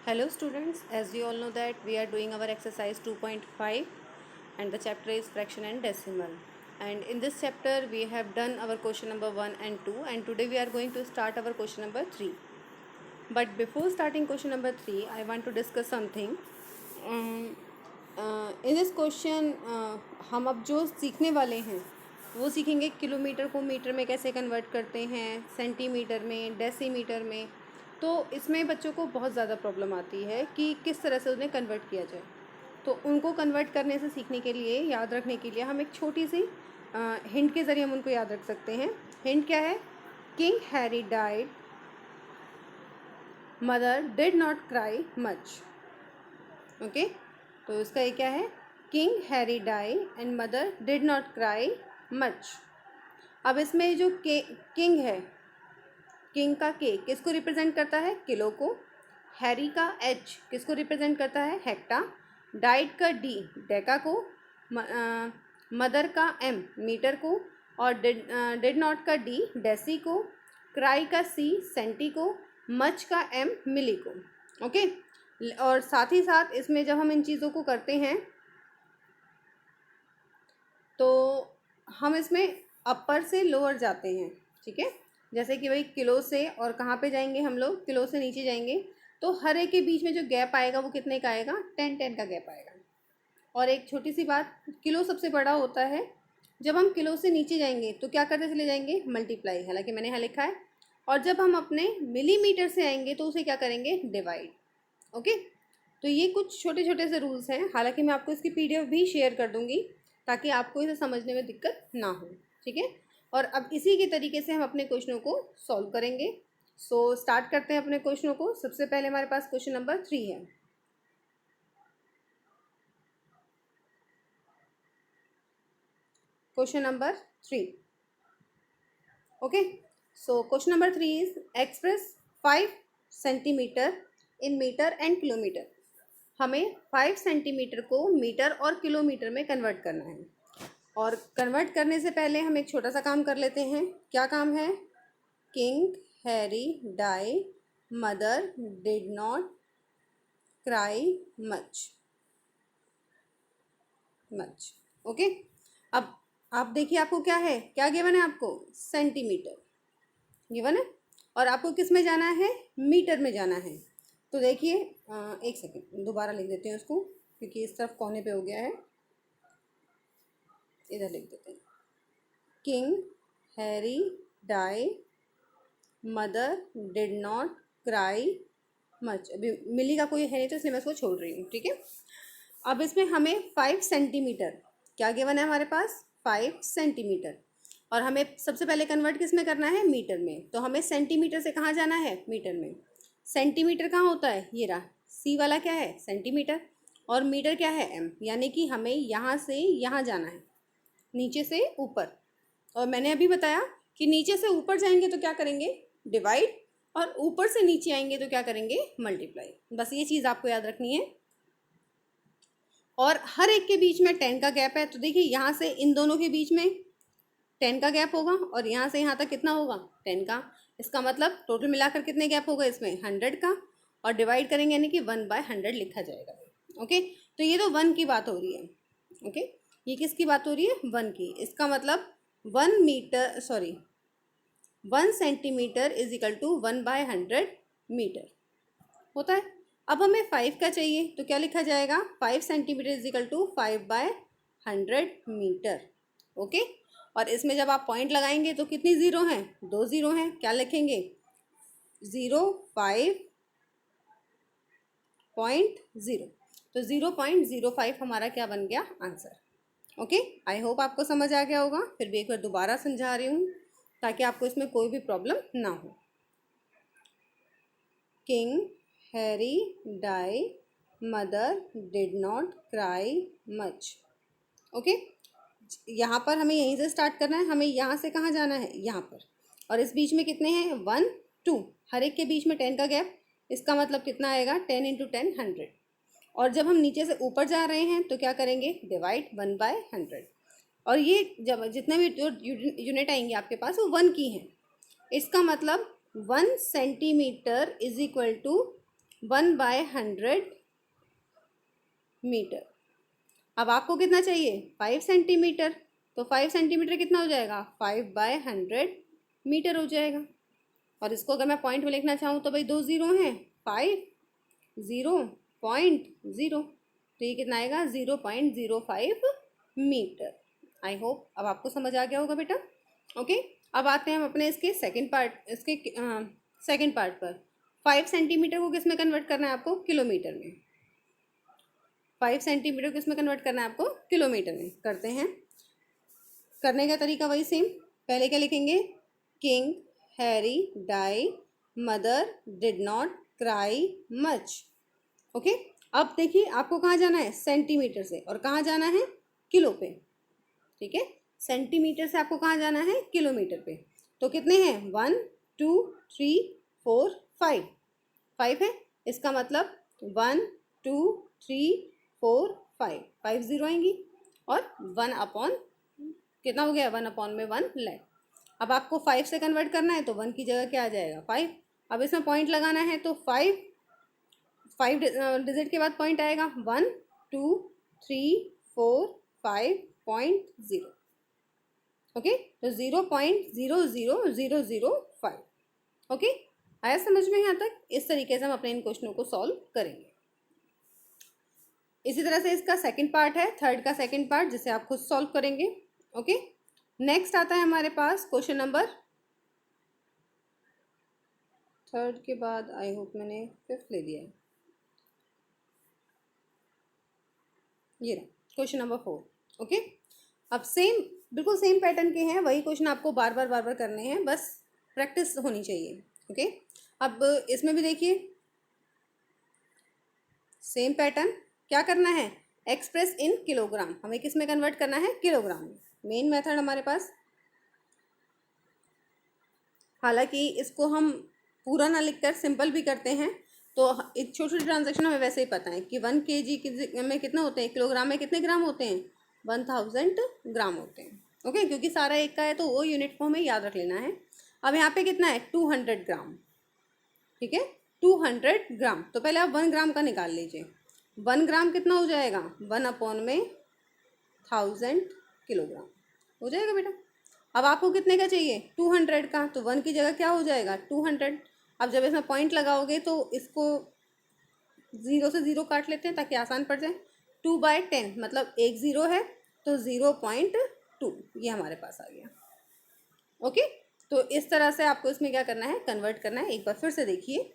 Hello students, as you all know that we are doing our exercise 2.5 and the chapter is fraction and decimal. And in this chapter we have done our question number 1 and 2 and today we are going to start our question number 3. But before starting question number 3, I want to discuss something. In this question हम अब जो सीखने वाले हैं वो सीखेंगे kilometre को metre में कैसे कन्वर्ट करते हैं, सेंटीमीटर में, डेसीमीटर में। तो इसमें बच्चों को बहुत ज़्यादा प्रॉब्लम आती है कि किस तरह से उन्हें कन्वर्ट किया जाए। तो उनको कन्वर्ट करने से सीखने के लिए, याद रखने के लिए हम एक छोटी सी हिंट के ज़रिए हम उनको याद रख सकते हैं। हिंट क्या है? King Harry died, mother did not cry much. Okay, तो इसका ये क्या है? King Harry die and mother did not cry much. अब इसमें जो किंग है, किंग का के किसको रिप्रेजेंट करता है? किलो को। हैरी का एच किसको रिप्रेजेंट करता है? हेक्टा। डाइड का डी डेका को। मदर का एम मीटर को। और डिड नॉट का डी डेसी को। क्राई का सी सेंटी को। मच का एम मिली को। ओके, और साथ ही साथ इसमें जब हम इन चीज़ों को करते हैं तो हम इसमें अपर से लोअर जाते हैं। ठीक है, जैसे कि भाई किलो से और कहाँ पे जाएंगे हम लोग? किलो से नीचे जाएंगे। तो हर एक के बीच में जो गैप आएगा वो कितने का आएगा? 10 का गैप आएगा। और एक छोटी सी बात, किलो सबसे बड़ा होता है। जब हम किलो से नीचे जाएंगे तो क्या करते चले जाएंगे? मल्टीप्लाई, हालांकि मैंने यहाँ लिखा है। और जब हम अपने मिलीमीटर से आएंगे तो उसे क्या करेंगे? डिवाइड। ओके, तो ये कुछ छोटे छोटे से रूल्स हैं। हालांकि मैं आपको इसकी पीडीएफ भी शेयर कर दूंगी ताकि आपको इसे समझने में दिक्कत ना हो। ठीक है, और अब इसी के तरीके से हम अपने क्वेश्चनों को सॉल्व करेंगे। सो स्टार्ट करते हैं अपने क्वेश्चनों को। सबसे पहले हमारे पास क्वेश्चन नंबर 3 है। Question number 3। Okay, so question number 3 is express 5 centimetre in metre and kilometre. हमें 5 सेंटीमीटर को मीटर और किलोमीटर में कन्वर्ट करना है। और कन्वर्ट करने से पहले हम एक छोटा सा काम कर लेते हैं। क्या काम है? King Harry die, mother did not cry much. Okay, अब आप देखिए आपको क्या है, क्या गिवन है आपको? सेंटीमीटर गिवन है। और आपको किस में जाना है? मीटर में जाना है। तो देखिए, एक सेकेंड दोबारा लिख देते हैं उसको, क्योंकि इस तरफ कोने पे हो गया है। इधर लिख देते हैं, King Harry die, mother did not cry much. अभी मिली का कोई है नहीं तो इसलिए मैं इसको छोड़ रही हूँ। ठीक है, अब इसमें हमें 5 सेंटीमीटर क्या गिवन है हमारे पास? 5 सेंटीमीटर। और हमें सबसे पहले कन्वर्ट किस में करना है? मीटर में। तो हमें सेंटीमीटर से कहाँ जाना है? मीटर में। सेंटीमीटर कहाँ होता है? ये रहा, सी वाला क्या है? सेंटीमीटर। और मीटर क्या है? एम। यानी कि हमें यहाँ से यहाँ जाना है, नीचे से ऊपर। और मैंने अभी बताया कि नीचे से ऊपर जाएंगे तो क्या करेंगे? डिवाइड। और ऊपर से नीचे आएंगे तो क्या करेंगे? मल्टीप्लाई। बस ये चीज़ आपको याद रखनी है। और हर एक के बीच में 10 का गैप है। तो देखिए यहाँ से इन दोनों के बीच में 10 का गैप होगा और यहाँ से यहाँ तक कितना होगा? 10 का। इसका मतलब टोटल मिलाकर कितने गैप होगा इसमें? 100 का। और डिवाइड करेंगे यानी कि 1/100 लिखा जाएगा। ओके, तो ये तो 1 की बात हो रही है। ओके, ये किसकी बात हो रही है? 1 की। इसका मतलब 1 centimetre is equal to 1/100 metre होता है। अब हमें 5 का चाहिए तो क्या लिखा जाएगा? 5 centimetre is equal to 5/100 metre. Okay, और इसमें जब आप पॉइंट लगाएंगे तो कितनी ज़ीरो हैं? 2 ज़ीरो हैं। क्या लिखेंगे? 0.5 तो 0.05 हमारा क्या बन गया? आंसर। ओके, आई होप आपको समझ आ गया होगा। फिर भी एक बार दोबारा समझा रही हूँ ताकि आपको इसमें कोई भी प्रॉब्लम ना हो। King Harry die, mother did not cry much. Okay, यहाँ पर हमें यहीं से स्टार्ट करना है। हमें यहाँ से कहाँ जाना है? यहाँ पर। और इस बीच में कितने हैं? 1 2। हर एक के बीच में 10 का गैप। इसका मतलब कितना आएगा? 10 × 10 100। और जब हम नीचे से ऊपर जा रहे हैं तो क्या करेंगे? डिवाइड 1/100। और ये जब जितने भी जो यूनिट आएंगे आपके पास वो 1 की हैं। इसका मतलब 1 centimetre is equal to 1/100 metre. अब आपको कितना चाहिए 5 सेंटीमीटर, तो 5 सेंटीमीटर कितना हो जाएगा 5/100 मीटर हो जाएगा। और इसको अगर मैं पॉइंट में लिखना चाहूँ तो भाई 2 जीरो हैं, 5 0.0, तो ये कितना आएगा 0.05 मीटर। आई होप अब आपको समझ आ गया होगा बेटा। ओके, अब आते हैं हम अपने इसके सेकंड पार्ट पर। 5 सेंटीमीटर को किस में कन्वर्ट करना है आपको किलोमीटर में। 5 सेंटीमीटर को किस में कन्वर्ट करना है आपको किलोमीटर में। करते हैं, करने का तरीका वही सेम। पहले क्या लिखेंगे, King Harry die mother did not cry much. Okay, अब देखिए आपको कहाँ जाना है सेंटीमीटर से, और कहाँ जाना है किलो पे। ठीक है, सेंटीमीटर से आपको कहाँ जाना है किलोमीटर पे। तो कितने हैं 1 2 3 4 5, 5 है, इसका मतलब 1 2 3 4 5, 5 जीरो आएंगी, और 1 अपॉन कितना हो गया 1 अपॉन में 1 लैख। अब आपको 5 से कन्वर्ट करना है तो 1 की जगह क्या आ जाएगा 5। अब इसमें पॉइंट लगाना है तो 5 डिजिट के बाद पॉइंट आएगा 1 2 3 4 5.0। ओके, तो 0.00005। ओके, आया समझ में यहाँ तक। इस तरीके से हम अपने इन क्वेश्चनों को सॉल्व करेंगे। इसी तरह से इसका सेकंड पार्ट है, थर्ड का सेकंड पार्ट, जिसे आप खुद सॉल्व करेंगे। ओके, नेक्स्ट आता है हमारे पास क्वेश्चन नंबर, थर्ड के बाद आई होप मैंने फिफ्थ ले दिया है, ये रहा क्वेश्चन नंबर 4। ओके, अब सेम बिल्कुल सेम पैटर्न के हैं, वही क्वेश्चन आपको बार बार करने हैं, बस प्रैक्टिस होनी चाहिए। ओके, अब इसमें भी देखिए सेम पैटर्न, क्या करना है एक्सप्रेस इन किलोग्राम, हमें किस में कन्वर्ट करना है किलोग्राम में। मेन मेथड हमारे पास, हालांकि इसको हम पूरा ना लिखकर सिंपल भी करते हैं, तो एक छोटी छोटी ट्रांजेक्शन हमें वैसे ही पता है कि 1 kg में कितना होते हैं, किलोग्राम में कितने ग्राम होते हैं 1000 ग्राम होते हैं। ओके, क्योंकि सारा एक का है तो वो यूनिट को हमें याद रख लेना है। अब यहाँ पे कितना है 200 ग्राम, ठीक है 200 ग्राम, तो पहले आप 1 ग्राम का निकाल लीजिए। 1 ग्राम कितना हो जाएगा 1 अपॉन में 1000 किलोग्राम हो जाएगा बेटा। अब आपको कितने का चाहिए 200 का, तो 1 की जगह क्या हो जाएगा 200। अब जब इसमें पॉइंट लगाओगे तो इसको 0 से 0 काट लेते हैं ताकि आसान पड़ जाए। 2/10 मतलब 1 0 है, तो 0.2 ये हमारे पास आ गया। ओके, तो इस तरह से आपको इसमें क्या करना है कन्वर्ट करना है। एक बार फिर से देखिए,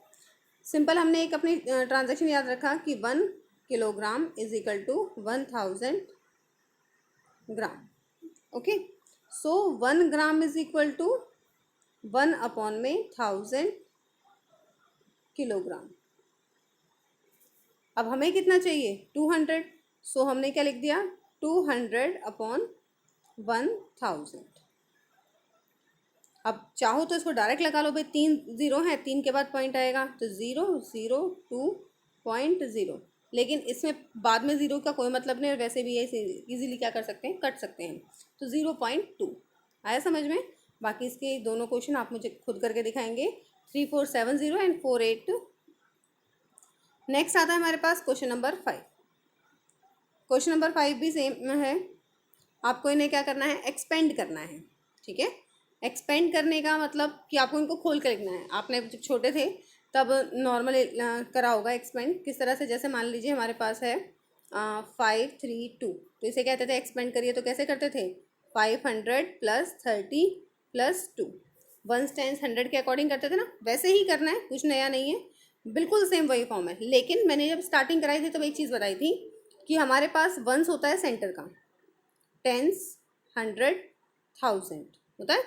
सिंपल हमने एक अपनी ट्रांजैक्शन याद रखा कि 1 kilogram is equal to 1000 gram. Okay, so 1 gram is equal to 1 upon में 1000 किलोग्राम। अब हमें कितना चाहिए 200, सो हमने क्या लिख दिया 200 अपॉन 1000। अब चाहो तो इसको डायरेक्ट लगा लो भाई, 3 जीरो हैं, 3 के बाद पॉइंट आएगा तो 0.0, लेकिन इसमें बाद में 0 का कोई मतलब नहीं, और वैसे भी ये इजीली क्या कर सकते हैं कट सकते हैं, तो 0.2 आया समझ में। बाकी इसके दोनों क्वेश्चन आप मुझे खुद करके दिखाएंगे, 3470 एंड 48। नेक्स्ट आता है हमारे पास क्वेश्चन नंबर 5। क्वेश्चन नंबर 5 भी सेम है, आपको इन्हें क्या करना है एक्सपेंड करना है। ठीक है, एक्सपेंड करने का मतलब कि आपको इनको खोल कर लिखना है। आपने जब छोटे थे तब नॉर्मल करा होगा एक्सपेंड किस तरह से, जैसे मान लीजिए हमारे पास है 532, तो इसे कहते थे एक्सपेंड करिए, तो कैसे करते थे 500 + 30 + 2, 1s 10s 100 के अकॉर्डिंग करते थे ना, वैसे ही करना है, कुछ नया नहीं है, बिल्कुल सेम वही फॉर्म है। लेकिन मैंने जब स्टार्टिंग कराई थी तब एक चीज़ बताई थी कि हमारे पास 1s होता है सेंटर का, 10s 100 1000 होता है,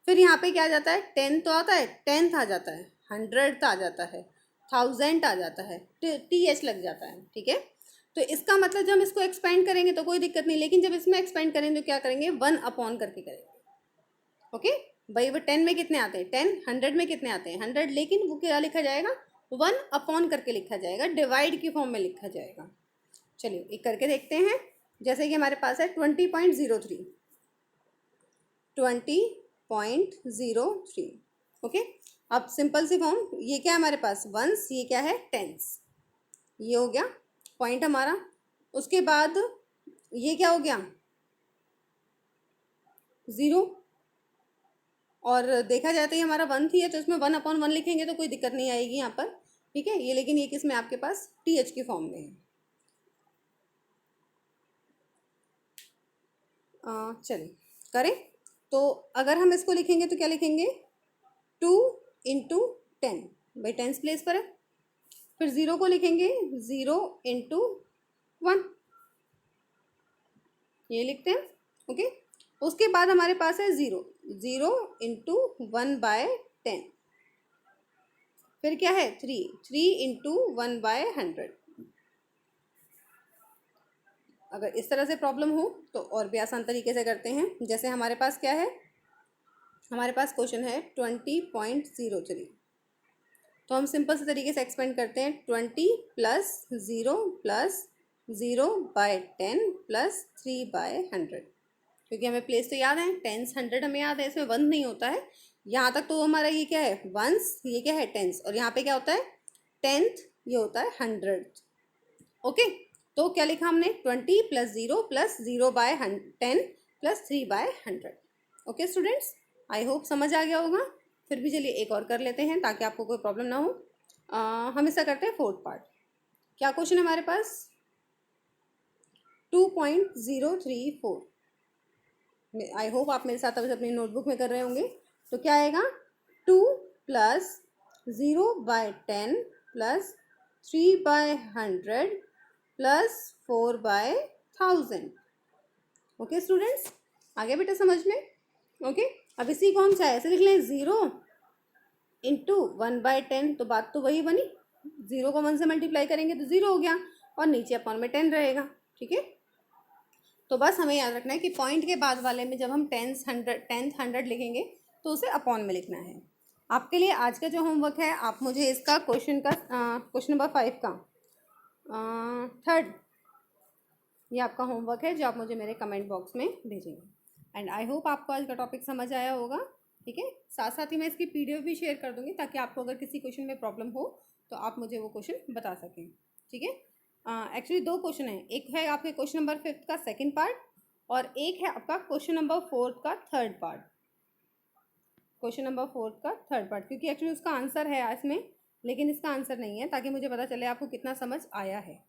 फिर यहाँ पे क्या आ जाता है 10 तो आता है, 10th आ जाता है, 100th आ जाता है, 1000 आ जाता है, TH लग जाता है। ठीक है, तो इसका मतलब जब हम इसको एक्सपेंड करेंगे तो कोई दिक्कत नहीं, लेकिन जब इसमें एक्सपेंड करेंगे तो क्या करेंगे 1 अपॉन करके करेंगे। ओके भाई, वो 10 में कितने आते हैं 10, 100 में कितने आते हैं 100, लेकिन वो क्या लिखा जाएगा 1 अपॉन करके लिखा जाएगा, डिवाइड की फॉर्म में लिखा जाएगा। चलिए एक करके देखते हैं, जैसे कि हमारे पास है 20.03, ओके, अब सिंपल सी फॉर्म, ये क्या है हमारे पास वंस, ये क्या है टेंस, ये हो गया पॉइंट हमारा। उसके बाद ये क्या हो गया ज़ीरो, और देखा जाए तो ये हमारा वन थी है, तो इसमें 1/1 लिखेंगे तो कोई दिक्कत नहीं आएगी यहाँ पर, ठीक है। ये लेकिन ये किस में आपके पास TH की फॉर्म में है। चलिए करें, तो अगर हम इसको लिखेंगे तो क्या लिखेंगे 2 × 10, भाई टेंस प्लेस पर है। फिर ज़ीरो को लिखेंगे 0 × 1, ये लिखते हैं, ओके। उसके बाद हमारे पास है ज़ीरो, 0 × 1/10। फिर क्या है 3 × 1/100। अगर इस तरह से प्रॉब्लम हो तो और भी आसान तरीके से करते हैं। जैसे हमारे पास क्या है, हमारे पास क्वेश्चन है 20.03, तो हम सिंपल से तरीके से एक्सपेंड करते हैं 20 + 0 + 0/10 + 3/100, क्योंकि हमें प्लेस तो याद है, टेंस 100 हमें याद है, इसमें वन नहीं होता है। यहाँ तक तो हमारा ये क्या है वंस, ये क्या है टेंस, और यहाँ पे क्या होता है टेंथ, ये होता है 100, ओके। तो क्या लिखा हमने 20 + 0 + 0/10 + 3/100। ओके स्टूडेंट्स, आई होप समझ आ गया होगा। फिर भी चलिए एक और कर लेते हैं ताकि आपको कोई प्रॉब्लम ना हो। हम इसका करते हैं फोर्थ पार्ट। क्या क्वेश्चन है हमारे पास 2.034, आई होप आप मेरे साथ अभी अपनी नोटबुक में कर रहे होंगे। तो क्या आएगा 2 + 0/10 + 3/100 + 4/1000। ओके स्टूडेंट्स, आगे बेटा समझ में, ओके। अब इसी को हम चाहे ऐसे लिख लें 0 × 1/10, तो बात तो वही बनी, 0 को 1 से मल्टीप्लाई करेंगे तो 0 हो गया, और नीचे अपॉन में 10 रहेगा, ठीक है। तो बस हमें याद रखना है कि पॉइंट के बाद वाले में जब हम टेंथ 100 लिखेंगे तो उसे अपॉन में लिखना है। आपके लिए आज का जो होमवर्क है, आप मुझे इसका क्वेश्चन नंबर 5 का थर्ड, ये आपका होमवर्क है जो आप मुझे मेरे कमेंट बॉक्स में भेजेंगे। एंड आई होप आपको आज का टॉपिक समझ आया होगा, ठीक है। साथ साथ ही मैं इसकी PDF भी शेयर कर दूँगी ताकि आपको अगर किसी क्वेश्चन में प्रॉब्लम हो तो आप मुझे वो क्वेश्चन बता सकें, ठीक है। एक्चुअली 2 क्वेश्चन हैं, एक है आपके क्वेश्चन नंबर 5 का सेकंड पार्ट, और एक है आपका क्वेश्चन नंबर 4 का थर्ड पार्ट। क्वेश्चन नंबर 4 का थर्ड पार्ट, क्योंकि एक्चुअली उसका आंसर है इसमें, लेकिन इसका आंसर नहीं है, ताकि मुझे पता चले आपको कितना समझ आया है।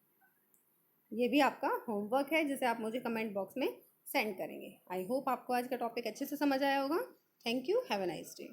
ये भी आपका होमवर्क है जिसे आप मुझे कमेंट बॉक्स में सेंड करेंगे। आई होप आपको आज का टॉपिक अच्छे से समझ आया होगा। Thank you, have a nice day.